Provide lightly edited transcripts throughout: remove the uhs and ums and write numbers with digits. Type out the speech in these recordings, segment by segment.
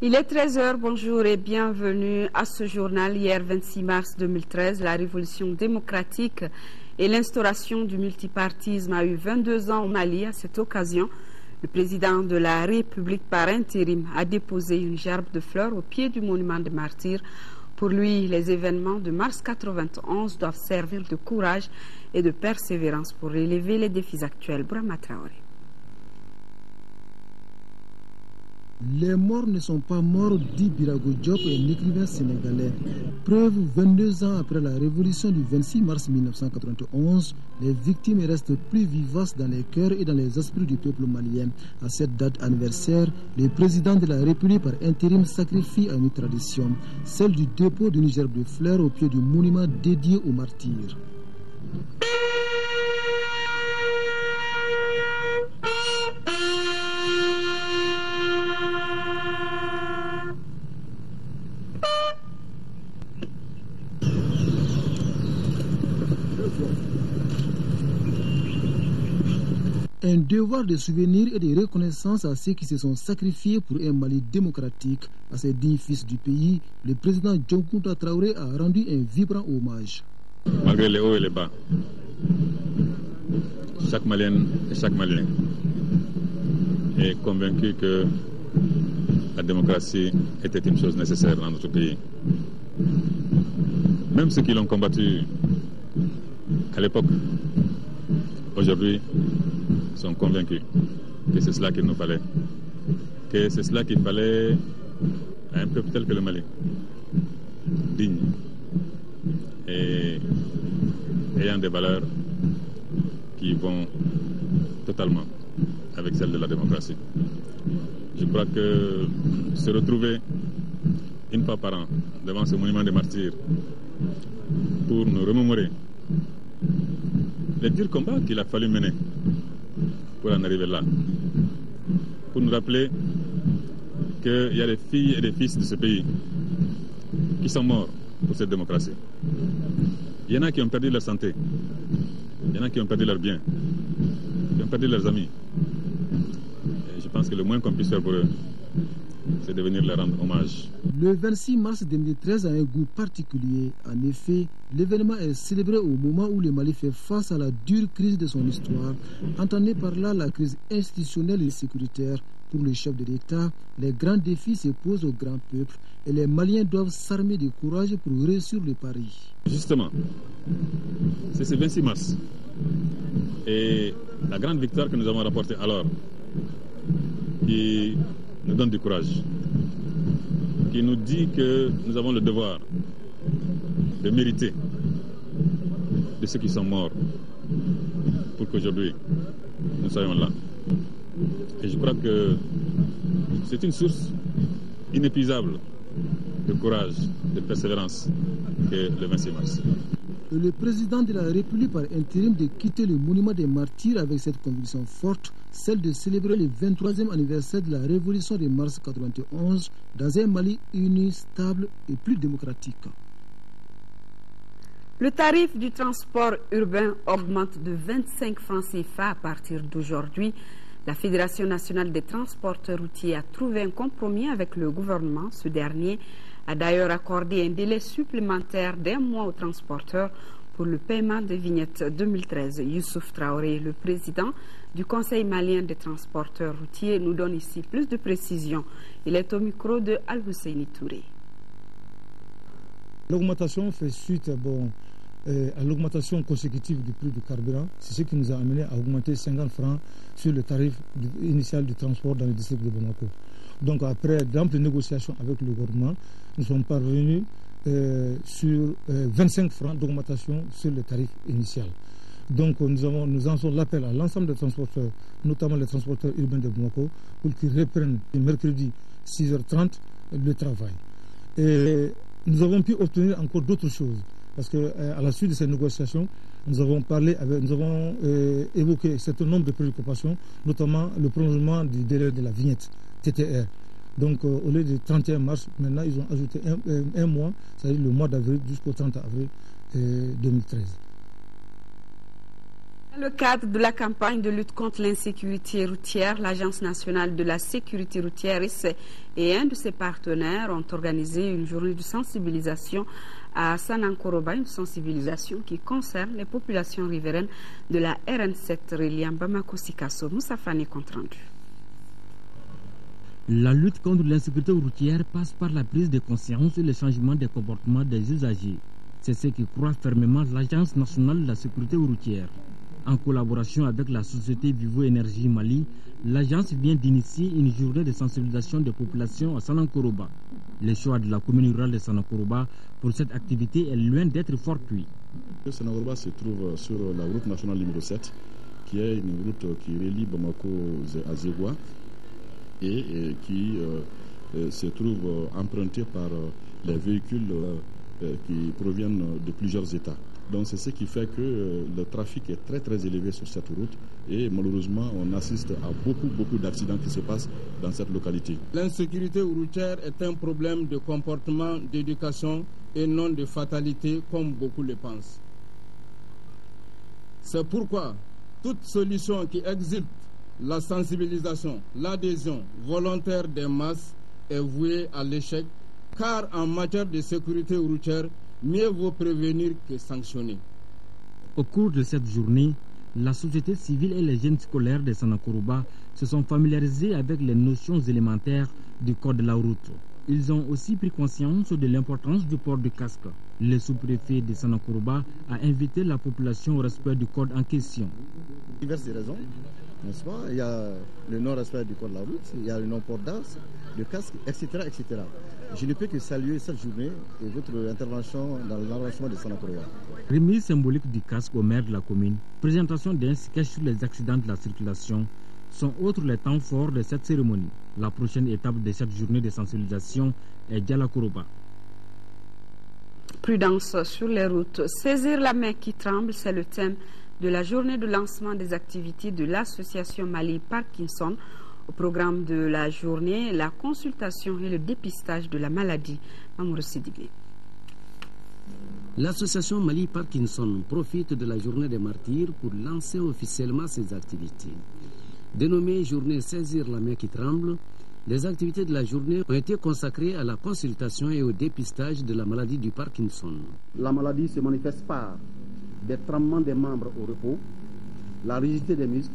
Il est 13 h, bonjour et bienvenue à ce journal. Hier 26 mars 2013, la révolution démocratique et l'instauration du multipartisme a eu 22 ans au Mali. À cette occasion, le président de la République par intérim a déposé une gerbe de fleurs au pied du monument des martyrs. Pour lui, les événements de mars 91 doivent servir de courage et de persévérance pour relever les défis actuels. Brahma Traoré. Les morts ne sont pas morts, dit Birago Diop, un écrivain sénégalais. Preuve, 22 ans après la révolution du 26 mars 1991, les victimes restent plus vivaces dans les cœurs et dans les esprits du peuple malien. À cette date anniversaire, le président de la République par intérim sacrifie à une tradition, celle du dépôt d'une gerbe de fleurs au pied du monument dédié aux martyrs. Un devoir de souvenir et de reconnaissance à ceux qui se sont sacrifiés pour un Mali démocratique. À ces dignes fils du pays, le président Dioncounda Traoré a rendu un vibrant hommage. Malgré les hauts et les bas, chaque Malienne et chaque Malien est convaincu que la démocratie était une chose nécessaire dans notre pays. Même ceux qui l'ont combattu à l'époque, aujourd'hui, sont convaincus que c'est cela qu'il nous fallait. Que c'est cela qu'il fallait à un peuple tel que le Mali, digne et ayant des valeurs qui vont totalement avec celles de la démocratie. Je crois que se retrouver une fois par an devant ce monument des martyrs pour nous remémorer les durs combats qu'il a fallu mener pour en arriver là, pour nous rappeler qu'il y a des filles et des fils de ce pays qui sont morts pour cette démocratie. Il y en a qui ont perdu leur santé, il y en a qui ont perdu leurs biens, qui ont perdu leurs amis. Et je pense que le moins qu'on puisse faire pour eux, c'est de venir leur rendre hommage. Le 26 mars 2013 a un goût particulier. En effet, l'événement est célébré au moment où le Mali fait face à la dure crise de son histoire. Entendez par là la crise institutionnelle et sécuritaire. Pour le chef de l'État, les grands défis se posent au grand peuple et les Maliens doivent s'armer de courage pour réussir le pari. Justement, c'est ce 26 mars et la grande victoire que nous avons rapportée alors qui nous donne du courage, qui nous dit que nous avons le devoir de mériter de ceux qui sont morts pour qu'aujourd'hui nous soyons là. Et je crois que c'est une source inépuisable de courage, de persévérance que le 26 mars. Le président de la République par intérim de quitter le monument des martyrs avec cette conviction forte, celle de célébrer le 23e anniversaire de la révolution de mars 91 dans un Mali uni, stable et plus démocratique. Le tarif du transport urbain augmente de 25 francs CFA à partir d'aujourd'hui. La Fédération nationale des transporteurs routiers a trouvé un compromis avec le gouvernement. Ce dernier a d'ailleurs accordé un délai supplémentaire d'1 mois aux transporteurs pour le paiement des vignettes 2013. Youssouf Traoré, le président du Conseil malien des transporteurs routiers, nous donne ici plus de précisions. Il est au micro de Al-Husseini Touré. L'augmentation fait suite à l'augmentation consécutive du prix du carburant. C'est ce qui nous a amené à augmenter 50 francs sur le tarif initial du transport dans le district de Bamako. Donc après d'amples négociations avec le gouvernement, nous sommes parvenus sur 25 francs d'augmentation sur le tarif initial. Donc nous lançons l'appel à l'ensemble des transporteurs, notamment les transporteurs urbains de Bamako, pour qu'ils reprennent le mercredi 6h30 le travail. Et nous avons pu obtenir encore d'autres choses, parce qu'à la suite de ces négociations, nous avons évoqué un certain nombre de préoccupations, notamment le prolongement du délai de la vignette TTR. Donc au lieu du 31 mars, maintenant ils ont ajouté un mois, c'est-à-dire le mois d'avril jusqu'au 30 avril 2013. le cadre de la campagne de lutte contre l'insécurité routière, l'Agence nationale de la sécurité routière et un de ses partenaires ont organisé une journée de sensibilisation à Sanankoroba, une sensibilisation qui concerne les populations riveraines de la RN7 reliant Bamako-Sikasso. Moussa Fane compte rendu. La lutte contre l'insécurité routière passe par la prise de conscience et le changement des comportements des usagers. C'est ce que croit fermement l'Agence nationale de la sécurité routière. En collaboration avec la société Vivo Énergie Mali, l'agence vient d'initier une journée de sensibilisation des populations à Sanankoroba. Le choix de la commune rurale de Sanankoroba pour cette activité est loin d'être fortuit. Sanankoroba se trouve sur la route nationale numéro 7, qui est une route qui relie Bamako à Zégoua et qui se trouve empruntée par les véhicules qui proviennent de plusieurs États. Donc c'est ce qui fait que le trafic est très élevé sur cette route et malheureusement on assiste à beaucoup d'accidents qui se passent dans cette localité. L'insécurité routière est un problème de comportement, d'éducation et non de fatalité comme beaucoup le pensent. C'est pourquoi toute solution qui existe la sensibilisation, l'adhésion volontaire des masses est vouée à l'échec, car en matière de sécurité routière, mieux vaut prévenir que sanctionner. Au cours de cette journée, la société civile et les jeunes scolaires de Sanankoroba se sont familiarisés avec les notions élémentaires du code de la route. Ils ont aussi pris conscience de l'importance du port du casque. Le sous-préfet de Sanankoroba a invité la population au respect du code en question. Diverses raisons, n'est-ce pas? Il y a le non-respect du code de la route, il y a le non-port de casque, etc., etc. Je ne peux que saluer cette journée et votre intervention dans l'enracinement de Sanankoroba. Remise symbolique du casque au maire de la commune, présentation d'un sketch sur les accidents de la circulation sont autres les temps forts de cette cérémonie. La prochaine étape de cette journée de sensibilisation est Djalakoroba. Prudence sur les routes. Saisir la main qui tremble, c'est le thème de la journée de lancement des activités de l'association Mali Parkinson. Au programme de la journée, la consultation et le dépistage de la maladie. Mamour Sidibé. L'association Mali Parkinson profite de la journée des martyrs pour lancer officiellement ses activités. Dénommée journée Saisir la main qui tremble, les activités de la journée ont été consacrées à la consultation et au dépistage de la maladie du Parkinson. La maladie se manifeste par des tremblements des membres au repos, la rigidité des muscles,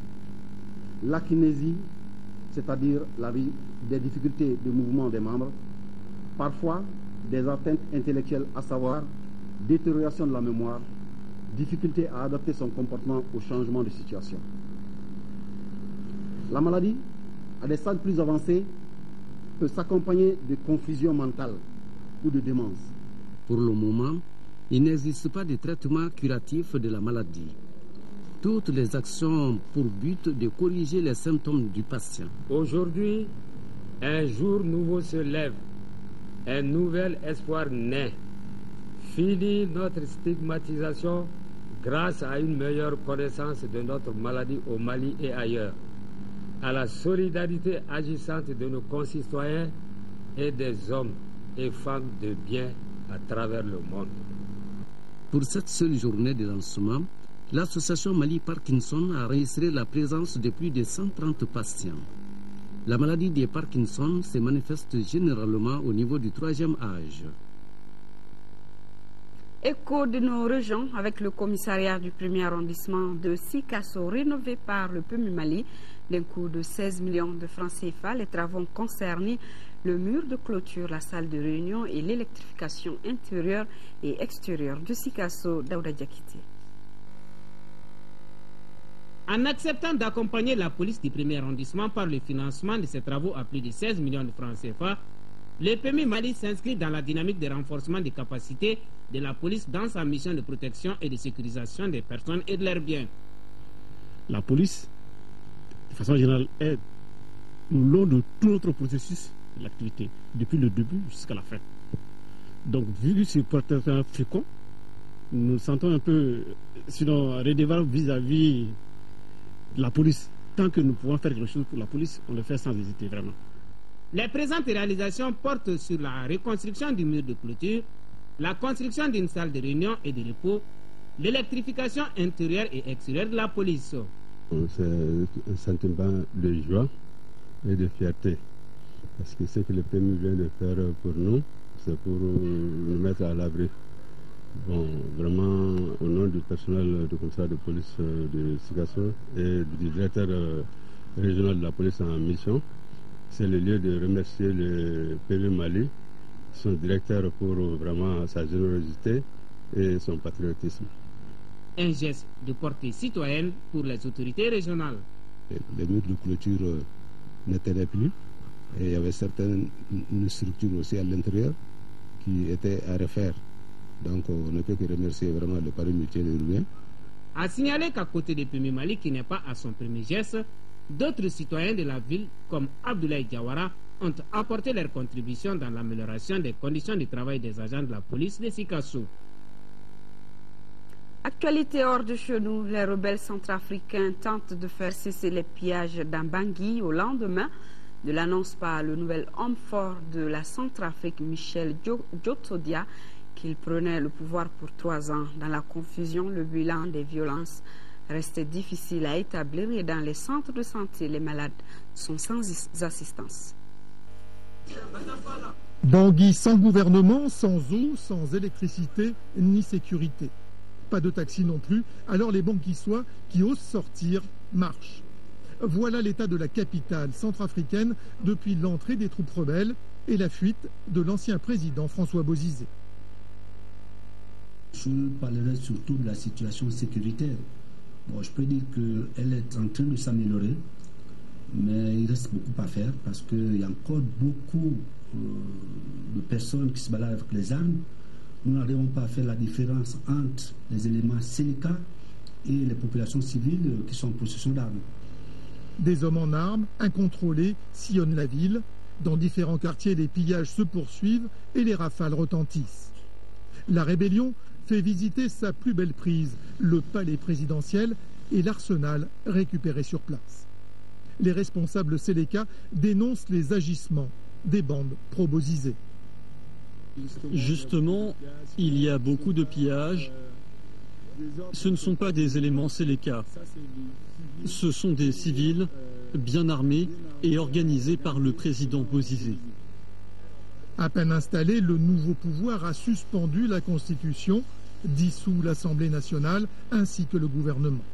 l'akinésie, c'est-à-dire des difficultés de mouvement des membres, parfois des atteintes intellectuelles, à savoir détérioration de la mémoire, difficulté à adapter son comportement au changement de situation. La maladie, à des stades plus avancés, peut s'accompagner de confusion mentale ou de démence. Pour le moment, il n'existe pas de traitement curatif de la maladie. Toutes les actions ont pour but de corriger les symptômes du patient. Aujourd'hui, un jour nouveau se lève, un nouvel espoir naît. Fini notre stigmatisation grâce à une meilleure connaissance de notre maladie au Mali et ailleurs, à la solidarité agissante de nos concitoyens et des hommes et femmes de bien à travers le monde. Pour cette seule journée de lancement, l'association Mali Parkinson a enregistré la présence de plus de 130 patients. La maladie de Parkinson se manifeste généralement au niveau du 3e âge. Écho de nos régions avec le commissariat du 1er arrondissement de Sikasso rénové par le PMU Mali d'un coût de 16 millions de francs CFA. Les travaux ont concerné le mur de clôture, la salle de réunion et l'électrification intérieure et extérieure de Sikasso. Daouda Diakité. En acceptant d'accompagner la police du 1er arrondissement par le financement de ces travaux à plus de 16 millions de francs CFA, le PMU Mali s'inscrit dans la dynamique de renforcement des capacités de la police dans sa mission de protection et de sécurisation des personnes et de leurs biens. La police, de façon générale, est au long de tout notre processus de l'activité, depuis le début jusqu'à la fin. Donc, vu que ce partenariat fécond, nous nous sentons un peu, sinon, redevables vis-à-vis de la police. Tant que nous pouvons faire quelque chose pour la police, on le fait sans hésiter, vraiment. Les présentes réalisations portent sur la reconstruction du mur de clôture, la construction d'une salle de réunion et de repos, l'électrification intérieure et extérieure de la police. C'est un sentiment de joie et de fierté, parce que ce que le PMI vient de faire pour nous, c'est pour nous mettre à l'abri. Bon, vraiment, au nom du personnel du commissariat de police de Sikasso et du directeur régional de la police en mission, c'est le lieu de remercier le PMI Mali, son directeur, pour vraiment sa générosité et son patriotisme. Un geste de portée citoyenne pour les autorités régionales. Les murs de clôture ne tenaient plus et il y avait certaines structures aussi à l'intérieur qui étaient à refaire. Donc on ne peut que remercier vraiment le paramilitaire de Roubaix. A signaler qu'à côté de PMI Mali qui n'est pas à son premier geste, d'autres citoyens de la ville comme Abdoulaye Diawara ont apporté leur contribution dans l'amélioration des conditions de travail des agents de la police de Sikasso. Actualité hors de chez nous, les rebelles centrafricains tentent de faire cesser les pillages dans Bangui au lendemain de l'annonce par le nouvel homme fort de la Centrafrique, Michel Djotodia, qu'il prenait le pouvoir pour 3 ans. Dans la confusion, le bilan des violences restait difficile à établir et dans les centres de santé, les malades sont sans assistance. Bangui sans gouvernement, sans eau, sans électricité ni sécurité. Pas de taxi non plus, alors les Banguissois qui osent sortir marchent. Voilà l'état de la capitale centrafricaine depuis l'entrée des troupes rebelles et la fuite de l'ancien président François Bozizé. Je parlerai surtout de la situation sécuritaire. Bon, je peux dire qu'elle est en train de s'améliorer, mais il reste beaucoup à faire parce qu'il y a encore beaucoup de personnes qui se baladent avec les armes. Nous n'arrivons pas à faire la différence entre les éléments Sénéca et les populations civiles qui sont en possession d'armes. Des hommes en armes, incontrôlés, sillonnent la ville. Dans différents quartiers, les pillages se poursuivent et les rafales retentissent. La rébellion fait visiter sa plus belle prise, le palais présidentiel et l'arsenal récupéré sur place. Les responsables Séléka dénoncent les agissements des bandes pro-Bozizé. Justement, il y a beaucoup de pillages. Ce ne sont pas des éléments Séléka. Ce sont des civils bien armés et organisés par le président Bozizé. À peine installé, le nouveau pouvoir a suspendu la Constitution, dissout l'Assemblée nationale ainsi que le gouvernement.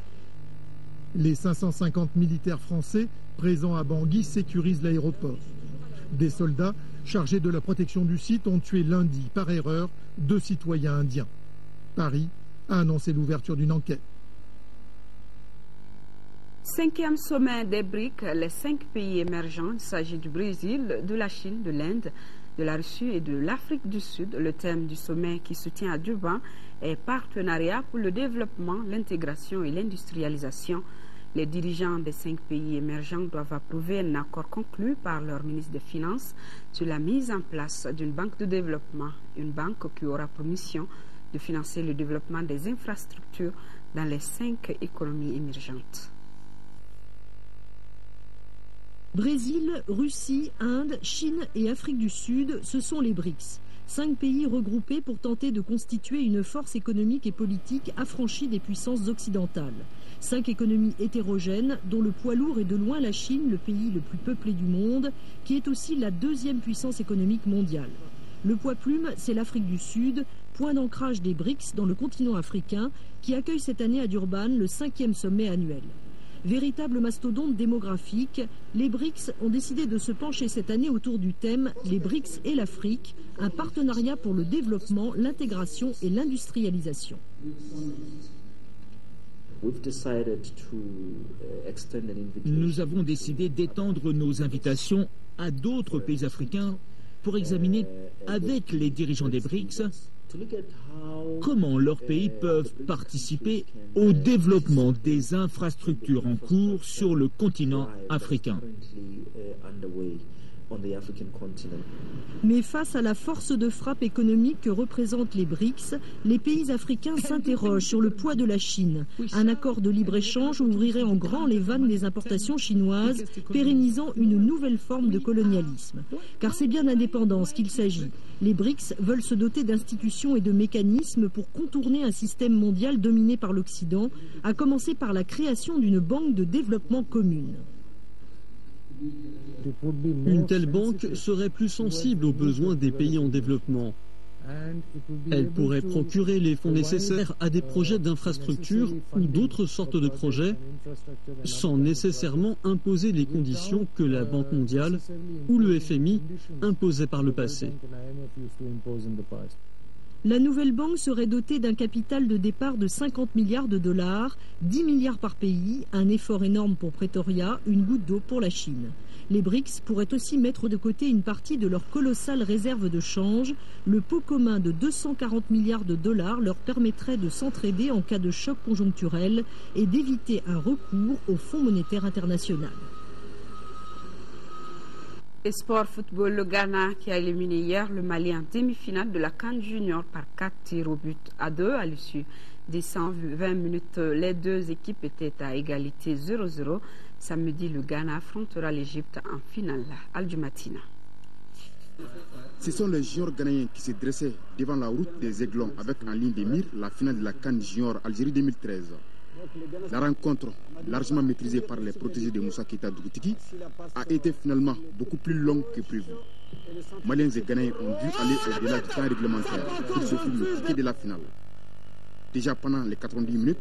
Les 550 militaires français présents à Bangui sécurisent l'aéroport. Des soldats chargés de la protection du site ont tué lundi, par erreur, 2 citoyens indiens. Paris a annoncé l'ouverture d'une enquête. 5e sommet des BRICS, les 5 pays émergents. Il s'agit du Brésil, de la Chine, de l'Inde, de la Russie et de l'Afrique du Sud. Le thème du sommet qui se tient à Durban est partenariat pour le développement, l'intégration et l'industrialisation. Les dirigeants des 5 pays émergents doivent approuver un accord conclu par leur ministre des Finances sur la mise en place d'une banque de développement, une banque qui aura pour mission de financer le développement des infrastructures dans les 5 économies émergentes. Brésil, Russie, Inde, Chine et Afrique du Sud, ce sont les BRICS. 5 pays regroupés pour tenter de constituer une force économique et politique affranchie des puissances occidentales. 5 économies hétérogènes, dont le poids lourd est de loin la Chine, le pays le plus peuplé du monde, qui est aussi la 2e puissance économique mondiale. Le poids plume, c'est l'Afrique du Sud, point d'ancrage des BRICS dans le continent africain, qui accueille cette année à Durban le 5e sommet annuel. Véritable mastodonte démographique, les BRICS ont décidé de se pencher cette année autour du thème « Les BRICS et l'Afrique, un partenariat pour le développement, l'intégration et l'industrialisation ». Nous avons décidé d'étendre nos invitations à d'autres pays africains pour examiner avec les dirigeants des BRICS comment leurs pays peuvent participer au développement des infrastructures en cours sur le continent africain. Mais face à la force de frappe économique que représentent les BRICS, les pays africains s'interrogent sur le poids de la Chine. Un accord de libre-échange ouvrirait en grand les vannes des importations chinoises, pérennisant une nouvelle forme de colonialisme. Car c'est bien d'indépendance qu'il s'agit. Les BRICS veulent se doter d'institutions et de mécanismes pour contourner un système mondial dominé par l'Occident, à commencer par la création d'une banque de développement commune. Une telle banque serait plus sensible aux besoins des pays en développement. Elle pourrait procurer les fonds nécessaires à des projets d'infrastructure ou d'autres sortes de projets sans nécessairement imposer les conditions que la Banque mondiale ou le FMI imposaient par le passé. La nouvelle banque serait dotée d'un capital de départ de 50 milliards de dollars, 10 milliards par pays, un effort énorme pour Pretoria, une goutte d'eau pour la Chine. Les BRICS pourraient aussi mettre de côté une partie de leur colossale réserve de change. Le pot commun de 240 milliards de dollars leur permettrait de s'entraider en cas de choc conjoncturel et d'éviter un recours au Fonds monétaire international. Et sport football, le Ghana qui a éliminé hier le Mali en demi-finale de la CAN Junior par 4 tirs au but à 2 à l'issue des 120 minutes. Les deux équipes étaient à égalité 0-0. Samedi, le Ghana affrontera l'Égypte en finale. Al-Jumatina. Ce sont les juniors ghanéens qui se dressaient devant la route des Aiglons avec en ligne de mire la finale de la CAN Junior Algérie 2013. La rencontre, largement maîtrisée par les protégés de Moussa Keita Dougoutiki, a été finalement beaucoup plus longue que prévu. Maliens et Ghanéens ont dû aller au-delà du temps réglementaire pour s'offrir le ticket de la finale. Déjà pendant les 90 minutes,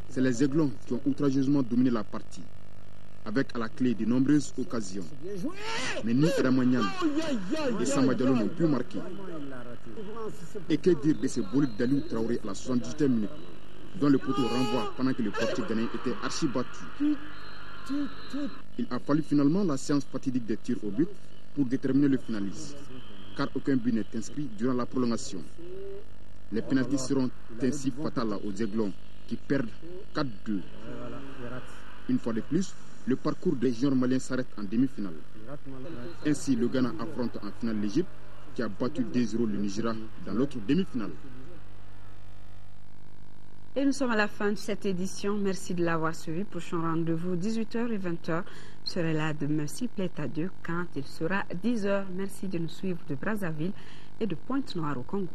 c'est les Aiglons qui ont outrageusement dominé la partie, avec à la clé de nombreuses occasions. Mais ni Adamagnan et Samba Diallo n'ont pu marquer. Et que dire de ce bolide d'Aliou Traoré à la 78e minute, dont le poteau renvoie pendant que le portier ghanéen était archi battu. Il a fallu finalement la séance fatidique des tirs au but pour déterminer le finaliste, car aucun but n'est inscrit durant la prolongation. Les pénaltys seront ainsi fatals aux Aiglons qui perdent 4-2. Une fois de plus, le parcours des juniors maliens s'arrête en demi-finale. Ainsi, le Ghana affronte en finale l'Égypte qui a battu 2-0 le Nigeria dans l'autre demi-finale. Et nous sommes à la fin de cette édition. Merci de l'avoir suivi. Prochain rendez-vous 18h et 20h. Je serai là demain s'il plaît à Dieu quand il sera 10h. Merci de nous suivre de Brazzaville et de Pointe-Noire au Congo.